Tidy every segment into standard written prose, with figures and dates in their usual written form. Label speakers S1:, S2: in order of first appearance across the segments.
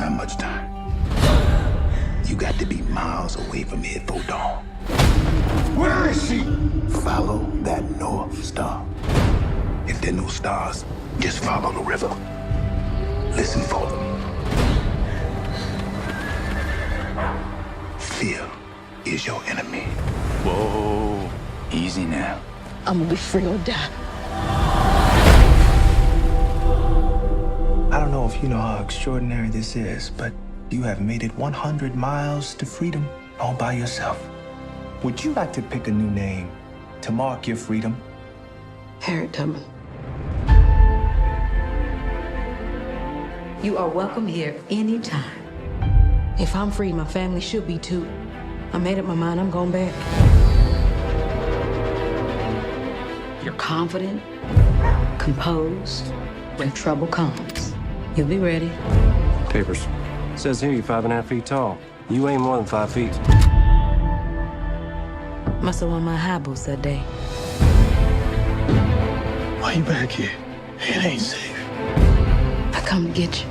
S1: not much time. You got to be miles away from here before dawn.
S2: Where is she?
S1: Follow that North Star. If there are no stars, just follow the river. Listen for them. Fear is your enemy. Whoa, easy now.
S3: I'm gonna be free or die.
S4: I don't know if you know how extraordinary this is, but you have made it 100 miles to freedom all by yourself. Would you like to pick a new name to mark your freedom?
S3: Harriet Tubman. You are welcome here anytime. If I'm free, my family should be too. I made up my mind, I'm going back. You're confident, composed. When trouble comes, you'll be ready.
S5: Papers. Says here you're 5.5 feet tall. You ain't more than 5 feet.
S3: Must have won my high boots that day.
S1: Why you back here? It ain't safe.
S3: I come to get you.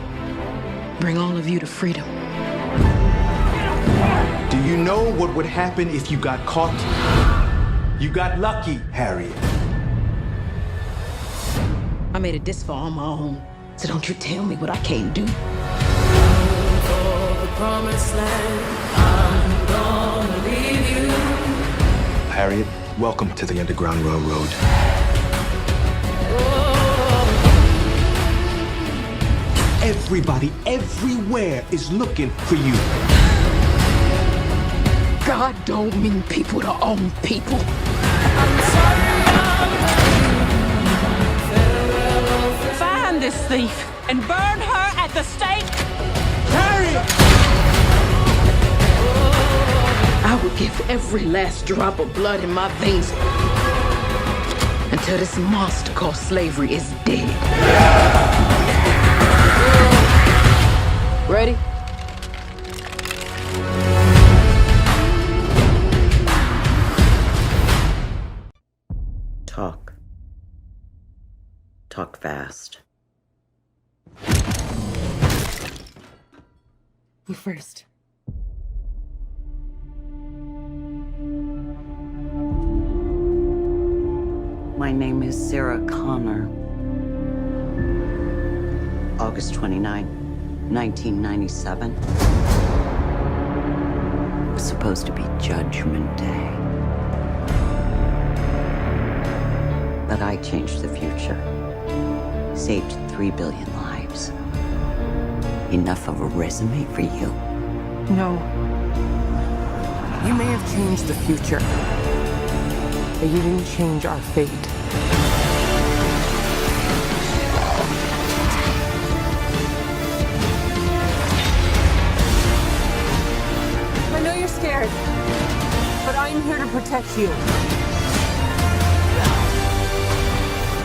S3: Bring all of you to freedom.
S4: Do you know what would happen if you got caught? You got lucky, Harriet.
S3: I made it this far on my own, so don't you tell me what I can't do.
S6: For the promised land, I'm gonna leave you.
S4: Harriet, welcome to the Underground Railroad. Everybody, everywhere is looking for you.
S3: God don't mean people to own people.
S7: Find this thief and burn her at the stake.
S4: Harriet!
S3: I would give every last drop of blood in my veins until this monster called slavery is dead. Ready?
S8: Talk. Talk fast.
S3: You first.
S8: My name is Sarah Connor. August 29, 1997. It was supposed to be Judgment Day. But I changed the future. Saved 3 billion lives. Enough of a resume for you?
S7: No. You may have changed the future, but you didn't change our fate. I know you're scared, but I'm here to protect you.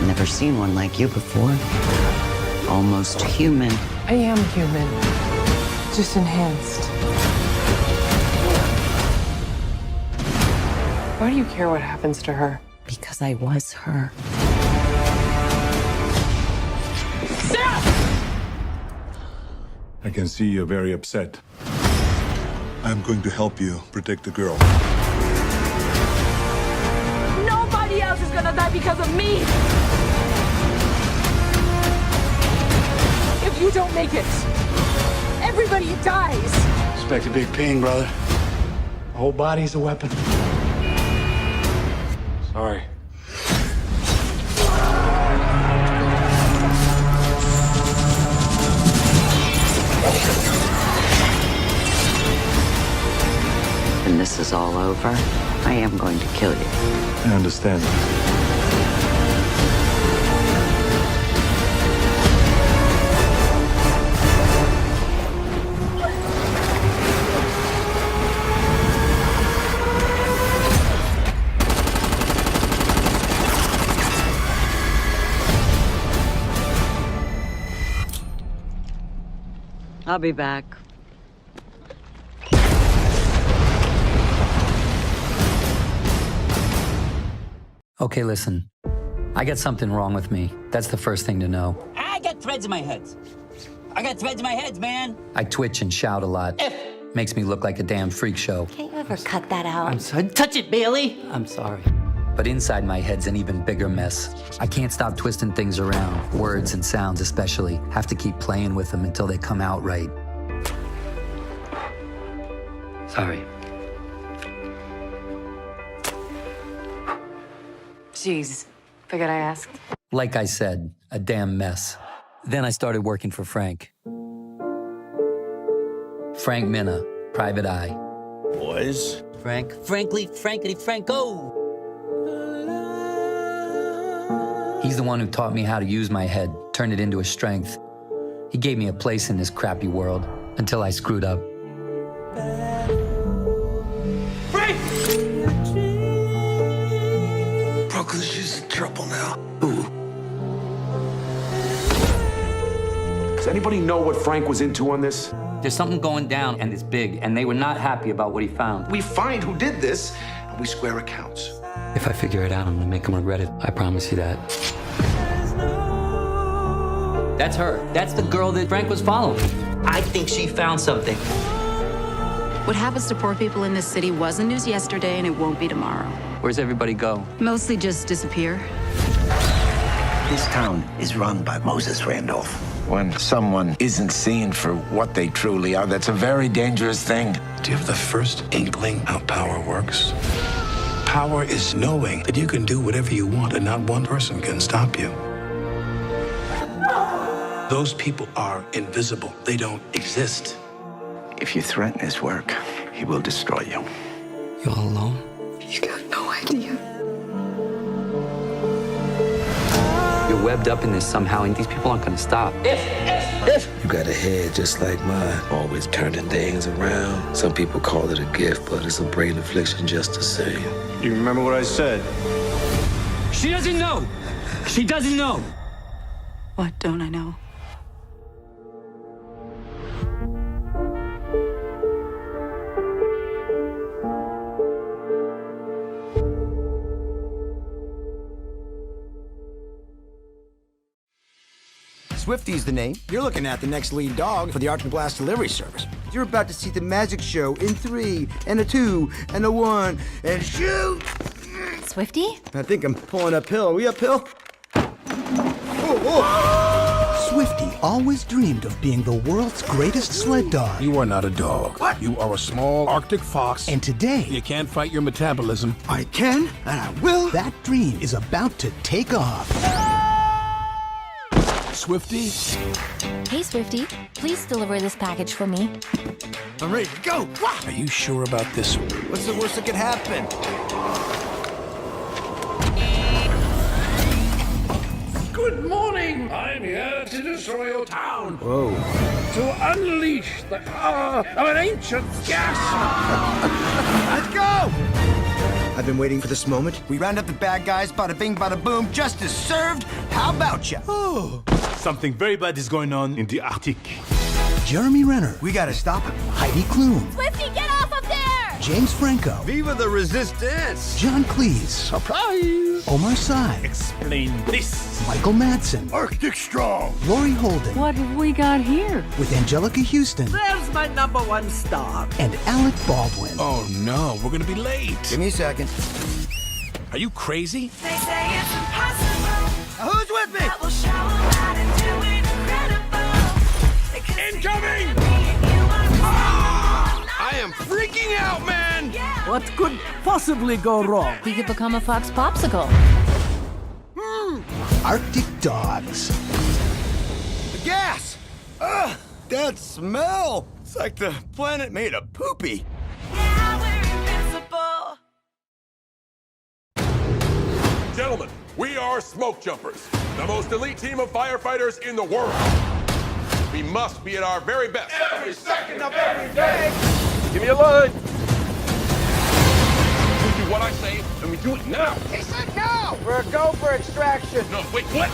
S8: Never seen one like you before. Almost human.
S7: I am human, just enhanced. Why do you care what happens to her?
S8: Because I was her.
S9: I can see you're very upset. I'm going to help you protect the girl.
S7: Nobody else is gonna die because of me! If you don't make it, everybody dies!
S1: Expect a big pain, brother. The whole body's a weapon.
S5: Sorry.
S8: When this is all over, I am going to kill you.
S9: I understand.
S8: I'll be back.
S10: Okay, listen. I got something wrong with me. That's the first thing to know.
S11: I got threads in my head. I got threads in my head, man.
S10: I twitch and shout a lot. Makes me look like a damn freak show.
S12: Can't you ever cut that out?
S11: I'm sorry. Touch it, Bailey. I'm sorry.
S10: But inside my head's an even bigger mess. I can't stop twisting things around, words and sounds especially. Have to keep playing with them until they come out right.
S11: Sorry.
S12: Jeez, figured I asked.
S10: Like I said, a damn mess. Then I started working for Frank. Frank Minna, Private Eye.
S1: Boys.
S11: Frankly, Franco.
S10: He's the one who taught me how to use my head, turn it into a strength. He gave me a place in this crappy world until I screwed up.
S11: Frank!
S1: Brooklyn's just in trouble now. Who?
S13: Does anybody know what Frank was into on this?
S10: There's something going down, and it's big, and they were not happy about what he found.
S13: We find who did this, and we square accounts.
S10: If I figure it out, I'm gonna make him regret it. I promise you that. That's her. That's the girl that Frank was following.
S11: I think she found something.
S3: What happens to poor people in this city wasn't news yesterday, and it won't be tomorrow.
S10: Where's everybody go?
S3: Mostly just disappear.
S1: This town is run by Moses Randolph. When someone isn't seen for what they truly are, that's a very dangerous thing. Do you have the first inkling how power works? Power is knowing that you can do whatever you want and not one person can stop you. Those people are invisible. They don't exist. If you threaten his work, he will destroy you.
S10: You all alone?
S3: You got no idea.
S10: You're webbed up in this somehow, and these people aren't gonna stop.
S14: You got a head just like mine, always turning things around. Some people call it a gift, but it's a brain affliction just the same.
S5: You remember what I said?
S11: She doesn't know. She doesn't know.
S3: What don't I know?
S15: Swifty's the name. You're looking at the next lead dog for the Arch and Blast delivery service. You're about to see the magic show in 3, and a 2, and a 1, and shoot!
S12: Swifty?
S15: I think I'm pulling uphill. Are we uphill?
S16: Swifty always dreamed of being the world's greatest sled dog.
S2: You are not a dog.
S15: What?
S2: You are a small Arctic fox.
S16: And today,
S2: You can't fight your metabolism.
S15: I can, and I will.
S16: that dream is about to take off.
S2: Swifty?
S12: Hey, Swifty. Please deliver this package for me.
S15: I'm ready to go.
S2: Are you sure about this?
S15: What's the worst that could happen?
S2: Good morning. I'm here to destroy your town.
S15: Whoa.
S2: To unleash the power of an ancient gas.
S15: Let's go! I've been waiting for this moment. We round up the bad guys, bada bing, bada boom, justice served. How about ya?
S16: Oh.
S17: Something very bad is going on in the Arctic.
S16: Jeremy Renner.
S15: We gotta stop him.
S16: Heidi Klum.
S12: Swifty, get off up there!
S16: James Franco.
S15: Viva the resistance!
S16: John Cleese.
S2: Surprise!
S16: Omar Sy.
S17: Explain this.
S16: Michael Madsen.
S2: Arctic strong.
S16: Laurie Holden.
S12: What have we got here?
S16: With Angelica Houston.
S11: There's my #1 star.
S16: And Alec Baldwin.
S2: Oh no, we're gonna be late.
S15: Give me a second.
S2: Are you crazy?
S6: They say it's impossible.
S15: Who's with me?
S6: I will show 'em how to do it incredible.
S2: Incoming! I am freaking out, man!
S11: What could possibly go wrong?
S12: We could become a Fox Popsicle.
S16: Arctic Dogs.
S15: The gas! Ugh, that smell! It's like the planet made of poopy.
S6: Yeah, we're invincible.
S18: Gentlemen, we are Smoke Jumpers, the most elite team of firefighters in the world. We must be at our very best.
S2: Every second of every day!
S18: Give me a line. We do what I say, and we do it now.
S15: He said no! We're a go for extraction.
S18: No, wait, what?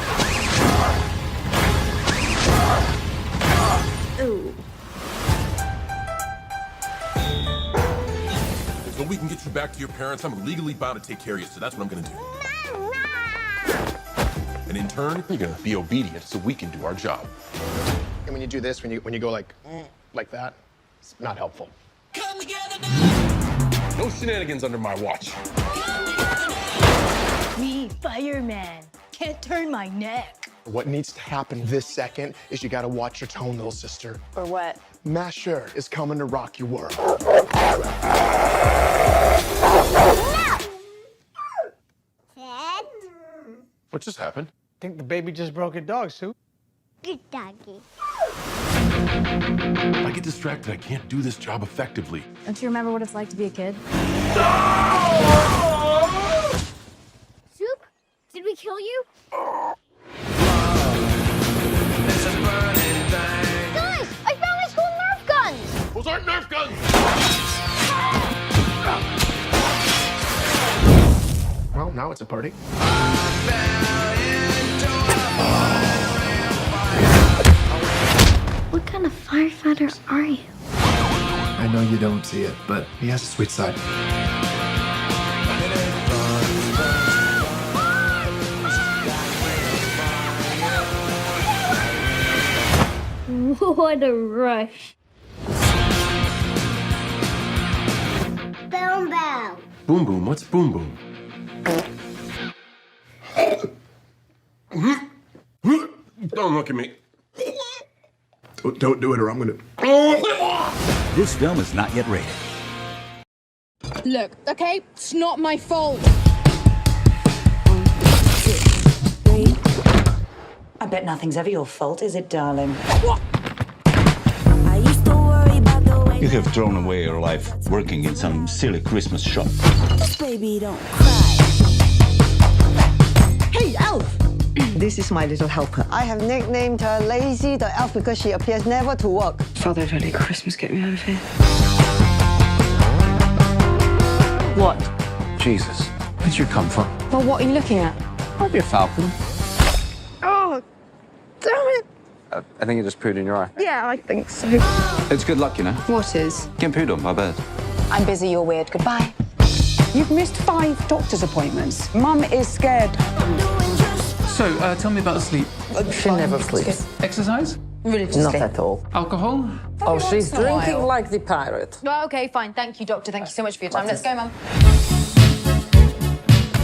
S18: So we can get you back to your parents. I'm legally bound to take care of you, so that's what I'm gonna do. And in turn, you're gonna be obedient so we can do our job.
S19: And when you do this, when you go like that, it's not helpful.
S18: No shenanigans under my watch.
S20: Me, fireman. Can't turn my neck.
S19: What needs to happen this second is you gotta watch your tone, little sister.
S20: Or what?
S19: Masher is coming to rock your world.
S18: What just happened?
S15: I think the baby just broke a dog, Sue.
S21: Good doggy.
S18: If I get distracted, I can't do this job effectively.
S12: Don't you remember what it's like to be a kid?
S21: Soup? Did we kill you? Guys, I found my school Nerf guns!
S18: Those aren't Nerf guns!
S19: Well, now it's a party.
S21: What kind of firefighter are you?
S19: I know you don't see it, but he has a sweet side.
S21: What a rush. Boom boom.
S18: Boom boom, what's boom boom? Don't look at me.
S19: Don't do it or I'm gonna...
S22: This film is not yet rated.
S23: Look, okay, it's not my fault.
S24: I bet nothing's ever your fault, is it, darling?
S22: You have thrown away your life working in some silly Christmas shop.
S24: Baby, don't cry.
S25: Hey, Elf! This is my little helper. I have nicknamed her Lazy the Elf because she appears never to work.
S3: Father, Holy Christmas, get me out of here.
S25: What?
S26: Jesus, where'd you come from?
S3: Well, what are you looking at?
S26: Might be a falcon.
S3: Oh, damn it.
S26: I think it just pooed in your eye.
S3: Yeah, I think so.
S26: It's good luck, you know.
S3: What is?
S26: Getting pooed on by a bird.
S24: I'm busy, you're weird. Goodbye.
S27: You've missed 5 doctor's appointments. Mum is scared.
S26: So, tell me about the sleep.
S25: She never sleeps.
S26: Exercise?
S3: Religiously.
S25: Not at all.
S26: Alcohol?
S25: Oh, she's
S3: in a while.
S25: drinking like the pirate.
S3: Well, okay, fine. Thank you, Doctor. Thank you so much for your time. Let's go, Mum.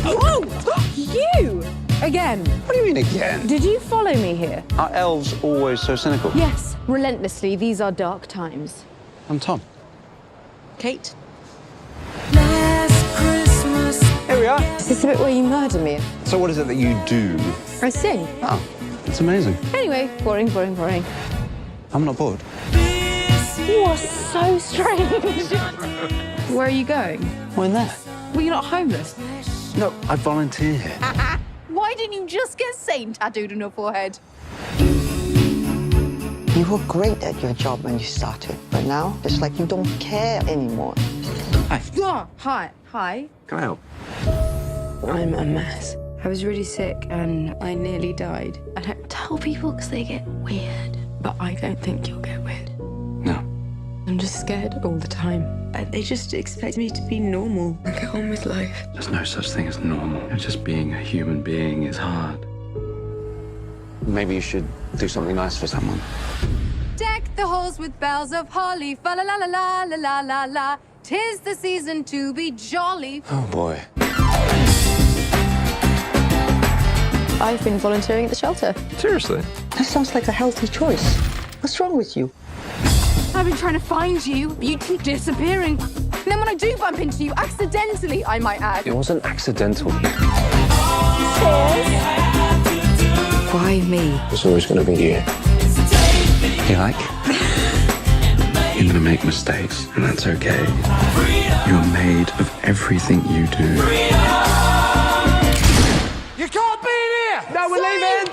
S27: Oh, you! Again.
S26: What do you mean again?
S27: Did you follow me here?
S26: Are elves always so cynical?
S3: Yes, relentlessly. These are dark times.
S26: I'm Tom.
S3: Kate?
S26: Here we are.
S3: Is this the bit where you murder me?
S26: So what is it that you do?
S3: I sing.
S26: Oh, it's amazing.
S3: Anyway, boring, boring, boring.
S26: I'm not bored.
S3: You are so strange. Where are you going?
S26: Why there?
S3: Well, you're not homeless.
S26: No, I volunteer here.
S3: Why didn't you just get Satan tattooed on your forehead?
S25: You were great at your job when you started, but now it's like you don't care anymore.
S3: Oh, hi. Hi.
S26: Can I help?
S3: I'm a mess. I was really sick and I nearly died. I don't tell people because they get weird. But I don't think you'll get weird.
S26: No.
S3: I'm just scared all the time. They just expect me to be normal and get on with life.
S26: There's no such thing as normal. Just being a human being is hard. Maybe you should do something nice for someone.
S23: Deck the halls with bells of holly, fa la la la la la la la la. 'Tis the season to be jolly.
S26: Oh boy.
S3: I've been volunteering at the shelter.
S26: Seriously?
S25: That sounds like a healthy choice. What's wrong with you?
S23: I've been trying to find you, but you keep disappearing. And then when I do bump into you, accidentally, I might add.
S26: It wasn't accidental.
S3: Why me?
S26: It's always going to be you. You like? You're going to make mistakes, and that's okay. You're made of everything you do.
S15: You can't be here! No, we're leaving!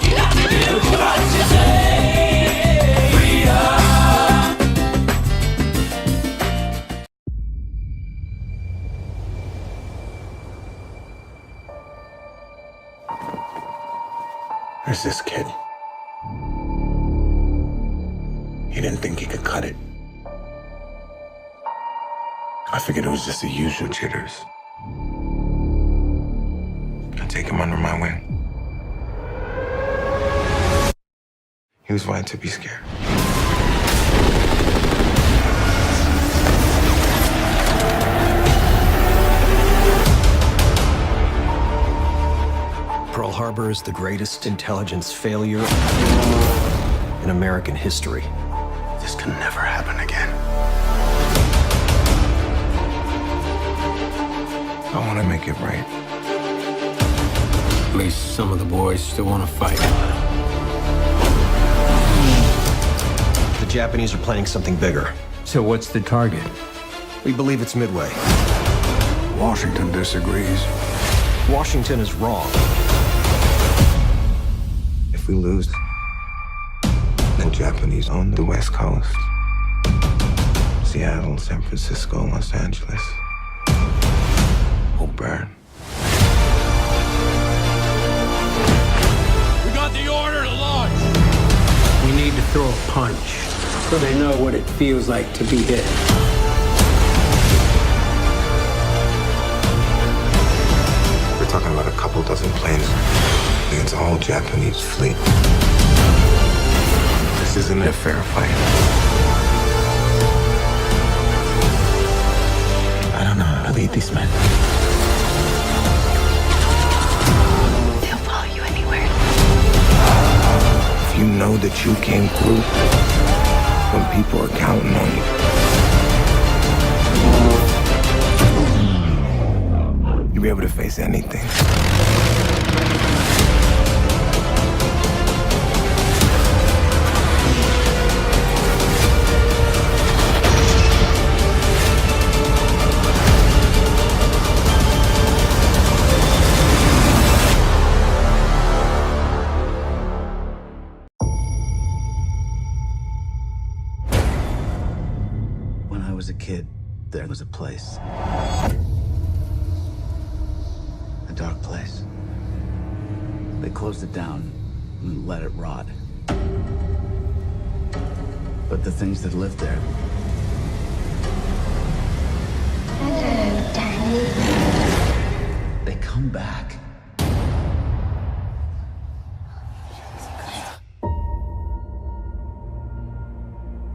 S1: There's this kid. He didn't think he could cut it. I figured it was just the usual jitters. I take him under my wing. He was right to be scared.
S4: Harbor is the greatest intelligence failure in American history.
S1: This can never happen again. I want to make it right.
S5: At least some of the boys still want to fight.
S4: The Japanese are planning something bigger.
S5: So what's the target?
S4: We believe it's Midway.
S1: Washington disagrees.
S4: Washington is wrong.
S1: If we lose, the Japanese own the West Coast. Seattle, San Francisco, Los Angeles will burn.
S2: We got the order to launch.
S5: We need to throw a punch so they know what it feels like to be hit.
S1: We're talking about a couple dozen planes against a whole Japanese fleet. This isn't a fair fight. I don't know how to lead these men.
S3: They'll follow you anywhere.
S1: If you know that you came through when people are counting on you, you'll be able to face anything.
S7: When I was a kid, there was a place. A dark place. They closed it down and let it rot. But the things that lived there...
S21: Hello, Danny.
S7: they come back.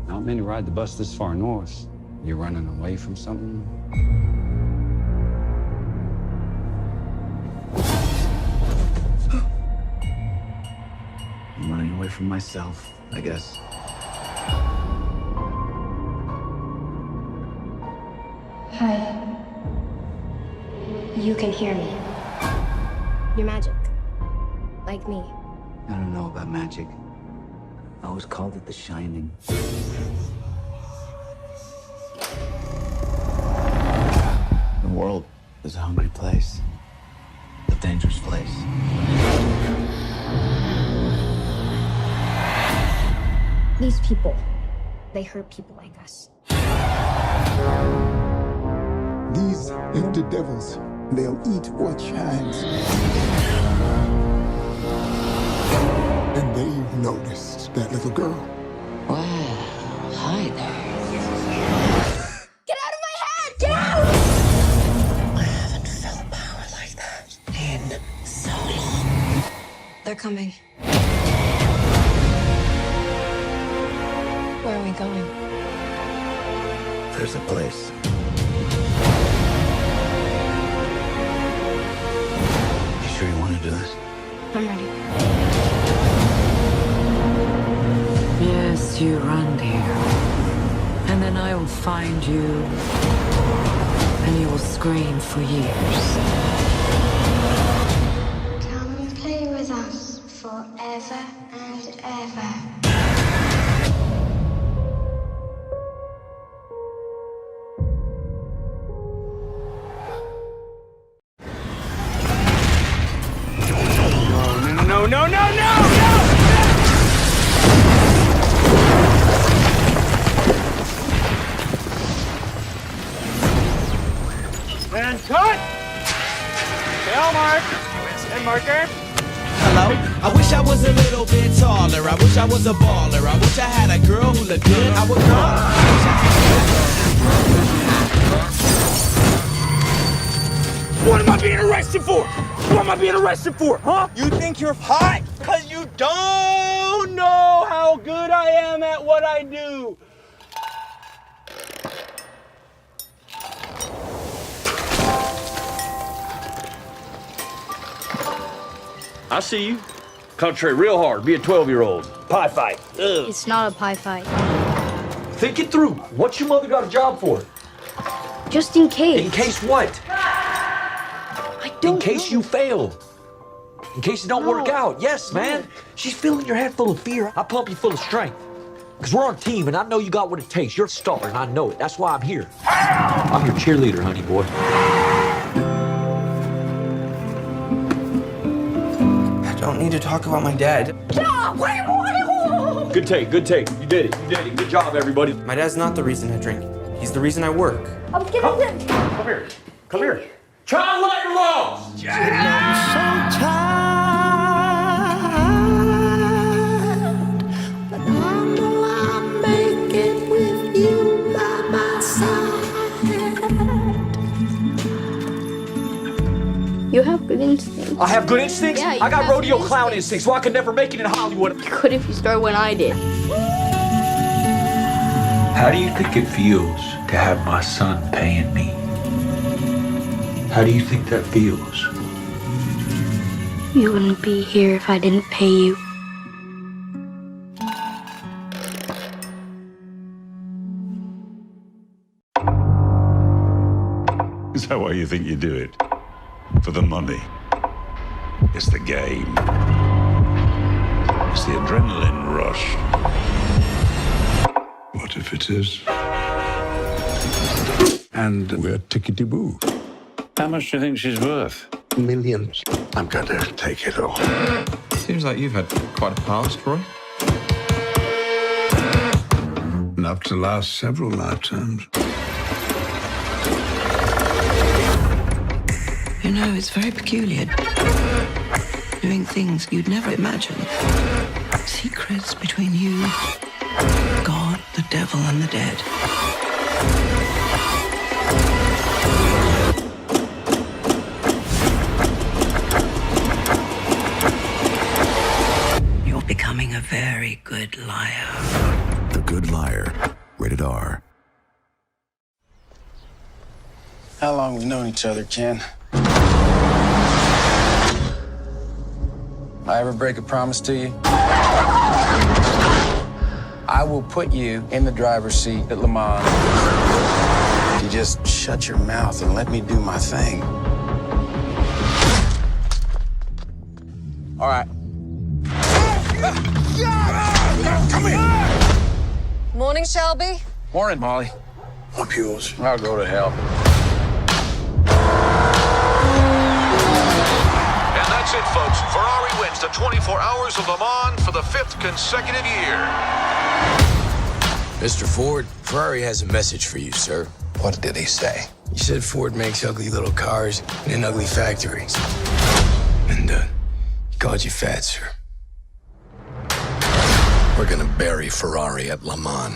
S5: Not many ride the bus this far north. You're running away from something?
S7: I'm running away from myself, I guess.
S21: Hi. You can hear me. You're magic. Like me.
S7: I don't know about magic. I always called it the Shining. The world is a hungry place. A dangerous place.
S21: These people, they hurt people like us.
S8: These empty devils, they'll eat what shines. And they've noticed that little girl.
S24: Well, hi there.
S21: Get out of my head! Get out!
S24: I haven't felt power like that in so long.
S3: They're coming. Where are we going?
S7: There's a place. You sure you want to do this?
S3: I'm ready.
S24: Yes, you run, dear. And then I will find you. And you will scream for years.
S21: Come and play with us forever and ever.
S2: No, no, no, no, no! And cut! Tail mark! And marker.
S9: Hello? I wish I was a little bit taller. I wish I was a baller. I wish I had a girl who looked good. I would call her.
S2: What am I being arrested for? What am I being arrested for, huh?
S9: You think you're hot because you don't know how good I am at what I do.
S6: I see you. Concentrate real hard. Be a 12-year-old. Pie fight. Ugh.
S20: It's not a pie fight.
S6: Think it through. What's your mother got a job for?
S20: Just in case.
S6: In case what? In case you fail. In case it don't work out. Yes, man. She's filling your head full of fear. I pump you full of strength. Because we're on a team, and I know you got what it takes. You're a star, and I know it. That's why I'm here. I'm your cheerleader, honey boy.
S10: I don't need to talk about my dad.
S6: Good take, good take. You did it, you did it. Good job, everybody.
S10: My dad's not the reason I drink. He's the reason I work.
S20: I'm getting it.
S6: Come here. Come here. Child lighter lost!
S20: You have good instincts.
S6: I have good instincts?
S20: Yeah, you
S6: I got
S20: have
S6: rodeo
S20: good
S6: clown instincts, so I could never make it in Hollywood.
S20: You could if you started when I did.
S1: How do you think it feels to have my son paying me? How do you think that feels?
S20: You wouldn't be here if I didn't pay you.
S22: Is that why you think you do it? For the money? It's the game. It's the adrenaline rush. What if it is? And we're tickety-boo. How much do you think she's worth?
S1: Millions.
S22: I'm going to take it all.
S10: Seems like you've had quite a past, Roy.
S22: Enough to last several lifetimes.
S24: You know, it's very peculiar. Doing things you'd never imagine. Secrets between you, God, the devil, and the dead. You're becoming a very good liar.
S11: The Good Liar. Rated R.
S1: How long we known each other, Ken? I ever break a promise to you? I will put you in the driver's seat at Le Mans. You just shut your mouth and let me do my thing. All right. Come here.
S13: Morning, Shelby.
S1: Morning, Molly. I'm yours. I'll go to hell.
S2: And that's it, folks. Ferrari wins the 24 Hours of Le Mans for the 5th consecutive year.
S1: Mr. Ford, Ferrari has a message for you, sir. What did he say? He said Ford makes ugly little cars in ugly factories. And, he called you fat, sir. We're gonna bury Ferrari at Le Mans.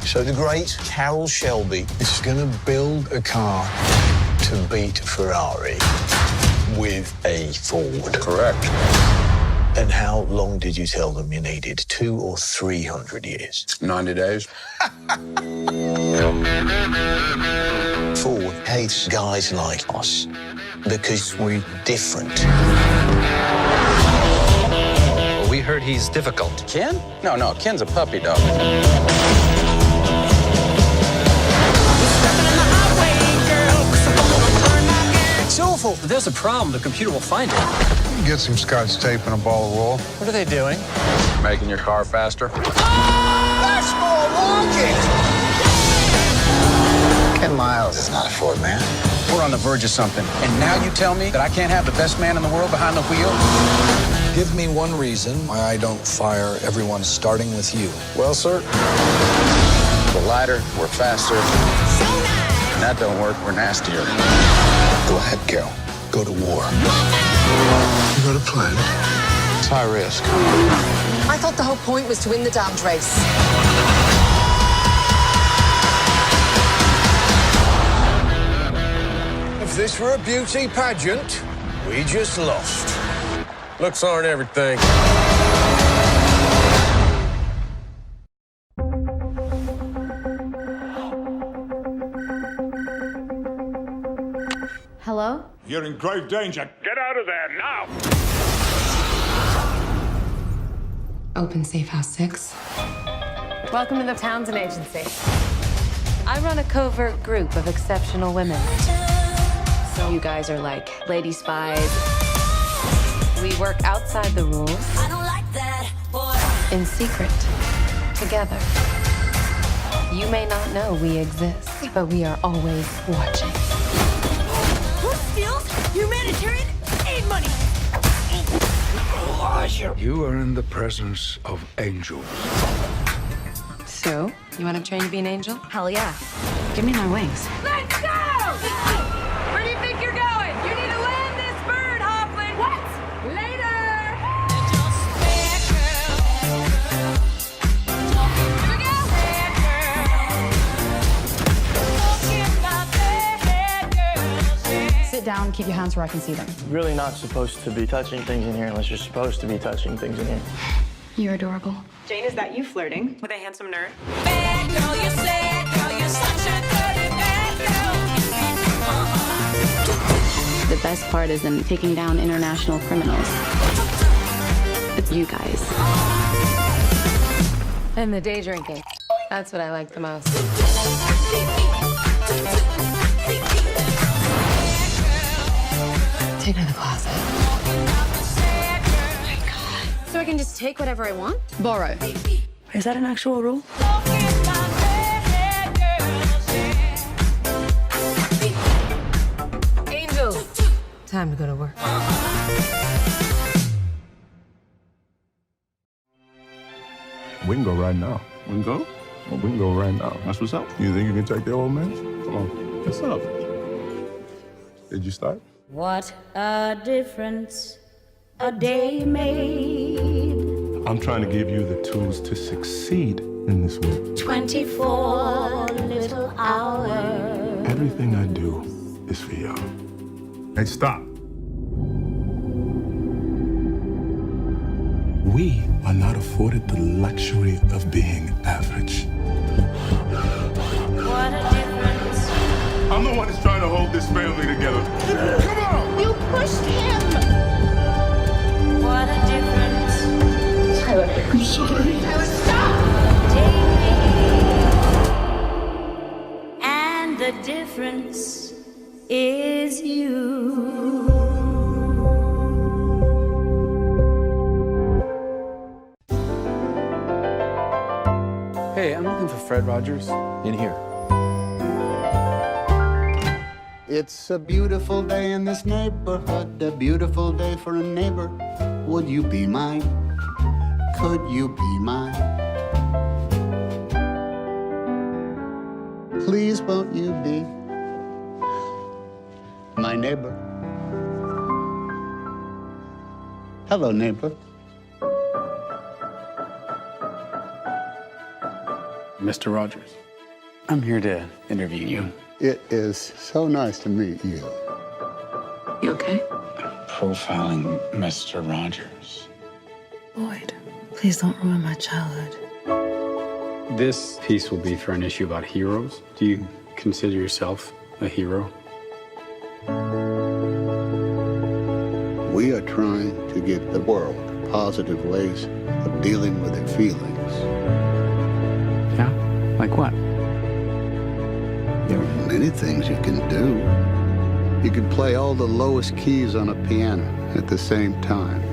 S1: So the great Carroll Shelby is gonna build a car to beat Ferrari with a Ford. Correct. And how long did you tell them you needed? 200 or 300 years? 90 days. Ford hates guys like us because we're different.
S14: We heard he's difficult.
S1: Ken? No, Ken's a puppy dog.
S14: It's awful. If there's a problem, the computer will find it.
S16: Get some scotch tape and a ball of wool.
S14: What are they doing?
S1: Making your car faster.
S15: That's more like it!
S1: Ken Miles is not a Ford man. We're on the verge of something. And now you tell me that I can't have the best man in the world behind the wheel? Give me one reason why I don't fire everyone starting with you. Well, sir, we're lighter, we're faster. And that don't work, we're nastier. Go ahead, Carol. Go to war. You got a plan? It's high risk.
S13: I thought the whole point was to win the damned race.
S2: If this were a beauty pageant, we just lost. Looks aren't everything.
S3: Hello?
S16: You're in grave danger. Get out of there now!
S3: Open Safe House 6.
S12: Welcome to the Townsend Agency. I run a covert group of exceptional women. So you guys are like lady spies. We work outside the rules. I don't like that, boy. In secret, together. You may not know we exist, but we are always watching.
S20: Who steals humanitarian aid money?
S16: You are in the presence of angels.
S3: So, you want to train to be an angel?
S12: Hell yeah.
S3: Give me my wings.
S12: Let's go! Where do you think you're going? You need to land this bird, Hoffman. What? Later! Here we go.
S3: Sit down, keep your hands where I can see them.
S17: Really not supposed to be touching things in here unless you're supposed to be touching things in here.
S3: You're adorable.
S18: Jane, is that you flirting with a handsome nerd?
S20: Bad girl, you sad girl, you're such a dirty bad girl.
S3: The best part is them taking down international criminals. It's you guys.
S12: And the day drinking. That's what I like the most.
S3: Take her to the closet.
S12: So I can just take whatever I want?
S3: Borrow.
S24: Is that an actual rule?
S12: Angel, time to go to work.
S16: We can go right now. We can go? Well, we can go right now. That's what's up. You think you can take the old man? Come on. What's up? Did you start?
S20: What a difference a day made.
S16: I'm trying to give you the tools to succeed in this world.
S20: 24 little hours.
S16: Everything I do is for you. Hey, stop. We are not afforded the luxury of being average.
S20: What a difference.
S16: I'm the one that's trying to hold this family together. Come on!
S20: You pushed him. What a difference.
S16: Tyler, I'm sorry.
S20: Tyler, stop! And the difference is you.
S10: Hey, I'm looking for Fred Rogers. In here.
S19: It's a beautiful day in this neighborhood, a beautiful day for a neighbor. Would you be mine? Could you be mine? Please won't you be my neighbor? Hello, neighbor.
S10: Mr. Rogers, I'm here to interview you.
S19: It is so nice to meet you.
S3: You okay?
S10: Profiling Mr. Rogers.
S24: Boyd, please don't ruin my childhood.
S10: This piece will be for an issue about heroes. Do you consider yourself a hero?
S19: We are trying to give the world positive ways of dealing with their feelings.
S10: Yeah? Like what?
S19: There are many things you can do. You can play all the lowest keys on a piano at the same time.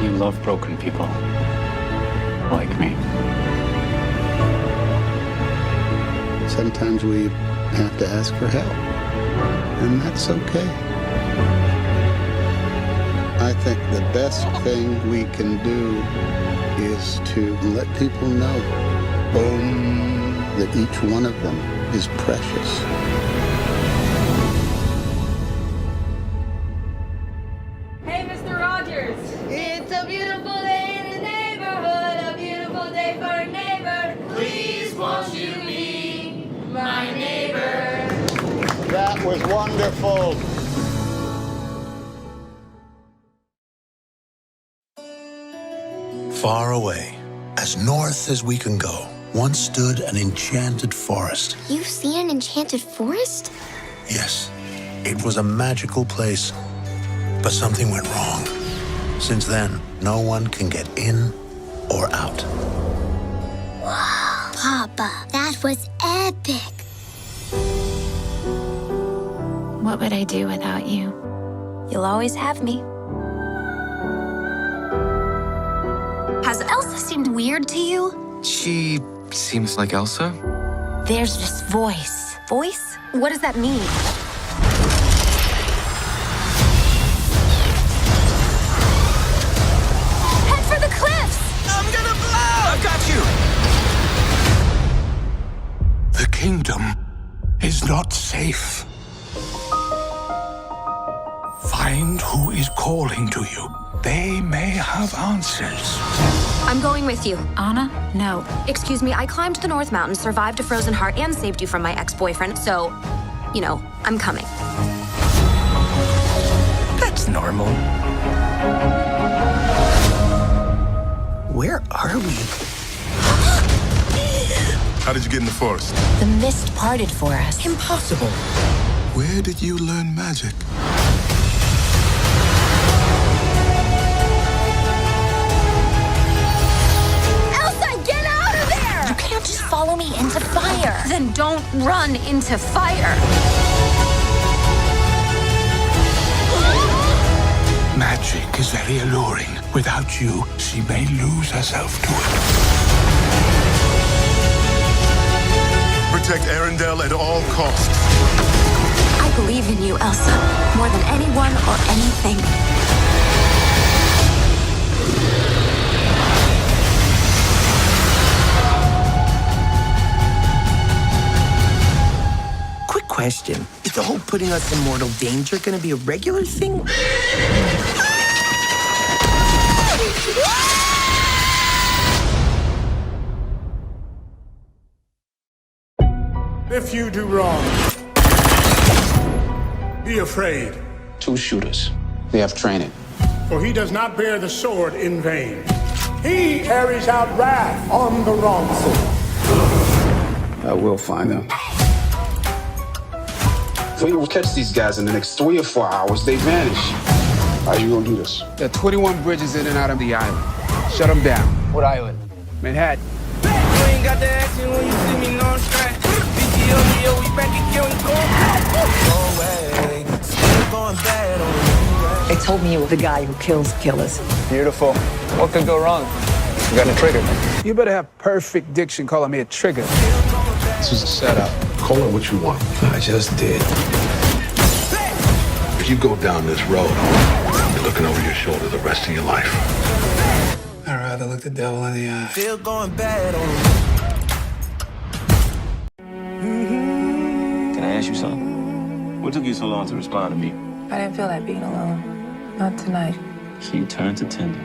S10: You love broken people. Like me.
S19: Sometimes we have to ask for help, and that's okay. I think the best thing we can do is to let people know that each one of them is precious.
S12: Hey, Mr. Rogers.
S20: It's a beautiful day in the neighborhood, a beautiful day for a neighbor. Please won't you be my neighbor?
S19: That was wonderful.
S4: Far away, as north as we can go, once stood an enchanted forest.
S21: You've seen an enchanted forest?
S4: Yes, it was a magical place, but something went wrong. Since then, no one can get in or out.
S21: Wow. Papa, that was epic.
S5: What would I do without you? You'll always have me.
S21: Has Elsa seemed weird to you?
S8: She seems like Elsa.
S21: There's this voice. Voice? What does that mean? Head for the cliffs!
S4: I'm gonna blow! I got you!
S23: The kingdom is not safe. Find who is calling to you. They may have answers.
S21: I'm going with you.
S5: Anna? No.
S21: Excuse me, I climbed the North Mountain, survived a frozen heart, and saved you from my ex-boyfriend, so, you know, I'm coming.
S23: That's normal. Where are we?
S16: How did you get in the forest?
S21: The mist parted for us.
S23: Impossible.
S16: Where did you learn magic?
S21: Just follow me into fire. Then don't run into fire.
S23: Magic is very alluring. Without you, she may lose herself to it.
S16: Protect Arendelle at all costs.
S21: I believe in you, Elsa, more than anyone or anything.
S23: Question. Is the whole putting us in mortal danger gonna be a regular thing?
S25: If you do wrong, be afraid.
S26: 2 shooters. They have training.
S25: For he does not bear the sword in vain. He carries out wrath on the wrongful.
S26: I will find them. If we don't catch these guys in the next 3 or 4 hours, they vanish. How are you gonna do this?
S27: There are 21 bridges in and out of the island. Shut them down.
S26: What island?
S27: Manhattan.
S9: You ain't got the action when you see me non-strike. BTO, we back and killing
S28: They told me you were the guy who kills killers.
S26: Beautiful. What could go wrong? You got a trigger.
S27: You better have perfect diction calling me a trigger.
S26: This was a setup.
S16: Call it what you want.
S26: I just did.
S16: If you go down this road, you're looking over your shoulder the rest of your life.
S26: I'd rather look the devil in the eye.
S9: Still going bad on
S8: Can I ask you something? What took you so long to respond to me?
S3: I didn't feel like being alone. Not tonight.
S8: So you turned to Tinder.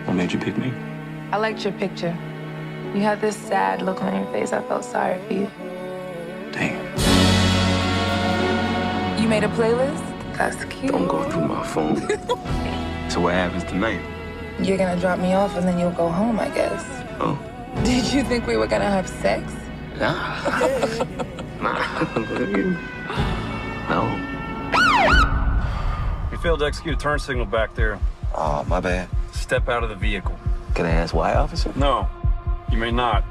S8: What made you pick me?
S3: I liked your picture. You had this sad look on your face. I felt sorry for you.
S8: Damn.
S3: You made a playlist? That's cute.
S8: Don't go through my phone. So what happens tonight?
S3: You're gonna drop me off and then you'll go home, I guess.
S8: Oh.
S3: Did you think we were gonna have sex?
S8: Nah. No.
S29: You failed to execute a turn signal back there.
S8: Oh, my bad.
S29: Step out of the vehicle.
S8: Can I ask why, officer?
S29: No, you may not.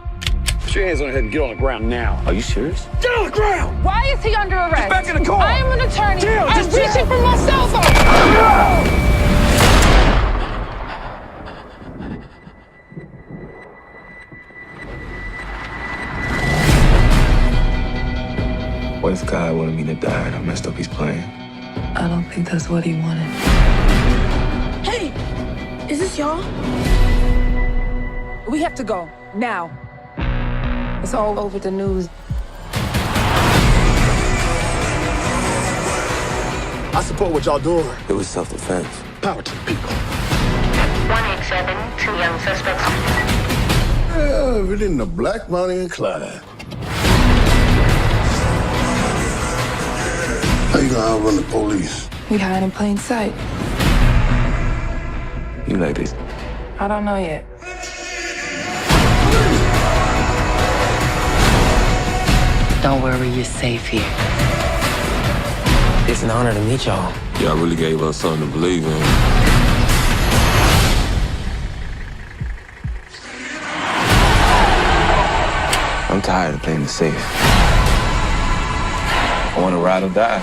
S26: Put your hands on your head and get on the ground now.
S8: Are you serious?
S26: Get on the ground!
S3: Why is he under arrest?
S26: Get back in the car!
S3: I am an attorney.
S26: Jill,
S3: I'm
S26: just
S3: reaching for my cell phone.
S8: What if God wanted me to die and I messed up his plan?
S3: I don't think that's what he wanted.
S13: Hey! Is this y'all?
S3: We have to go. Now. It's all over the news.
S26: I support what y'all doing.
S8: It was self-defense.
S26: Power to the people.
S21: 187, 2 young suspects.
S16: Yeah, we're in the Black Bonnie and Clyde. How you gonna outrun the police?
S3: We hide in plain sight.
S8: You like this?
S3: I don't know yet.
S28: Don't worry, you're safe here.
S1: It's an honor to meet y'all.
S8: Y'all really gave us something to believe in.
S1: I'm tired of playing it safe. I want to ride or die.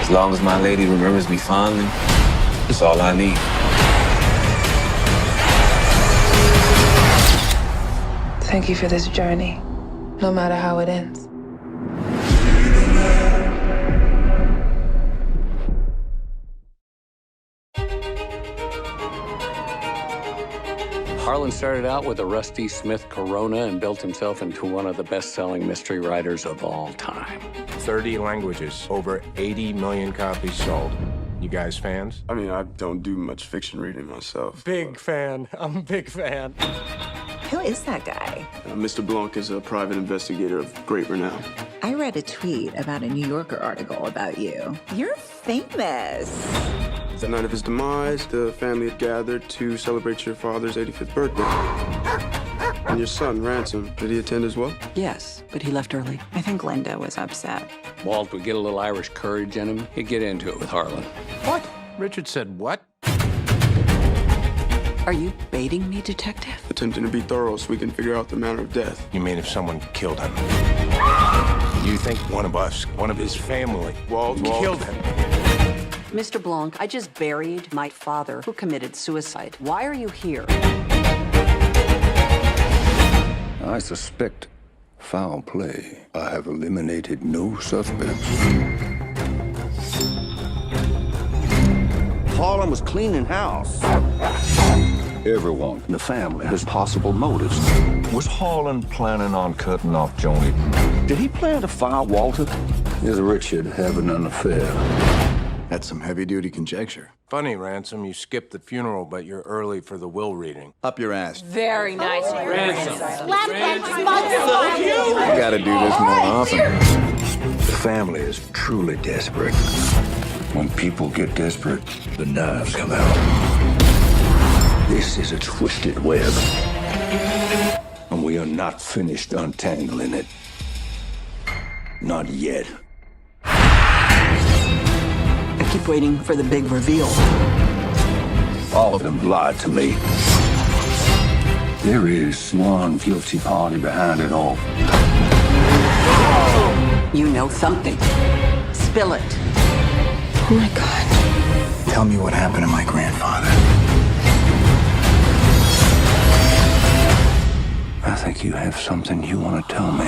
S1: As long as my lady remembers me fondly, that's all I need.
S28: Thank you for this journey, no matter how it ends.
S2: Harlan started out with a Rusty Smith Corona and built himself into one of the best-selling mystery writers of all time.
S6: 30 languages, over 80 million copies sold. You guys fans?
S29: I mean, I don't do much fiction reading myself.
S6: Big fan. I'm a big fan.
S7: Who is that guy?
S29: Mr. Blanc is a private investigator of great renown.
S7: I read a tweet about a New Yorker article about you. You're famous.
S29: The night of his demise, the family had gathered to celebrate your father's 85th birthday. And your son, Ransom, did he attend as well?
S28: Yes, but he left early.
S7: I think Linda was upset.
S2: Walt would get a little Irish courage in him. He'd get into it with Harlan.
S6: What? Richard said what?
S28: Are you baiting me, detective?
S29: Attempting to be thorough so we can figure out the manner of death.
S6: You mean if someone killed him? You think one of us, one of his family,
S29: Walt.
S6: killed him?
S28: Mr. Blanc, I just buried my father who committed suicide. Why are you here?
S23: I suspect foul play. I have eliminated no suspects.
S11: Harlan was cleaning house.
S23: Everyone in the family has possible motives.
S14: Was Harlan planning on cutting off Joni?
S23: Did he plan to fire Walter? Is Richard having an affair?
S29: That's some heavy-duty conjecture.
S6: Funny, Ransom, you skipped the funeral, but you're early for the will reading.
S29: Up your ass.
S28: Very nice.
S6: Ransom.
S23: You gotta do this more often. The family is truly desperate. When people get desperate, the knives come out. This is a twisted web. And we are not finished untangling it. Not yet.
S28: I keep waiting for the big reveal.
S23: All of them lied to me. There is one guilty party behind it all.
S28: You know something. Spill it.
S29: Oh my God. Tell me what happened to my grandfather.
S23: I think you have something you want to tell me.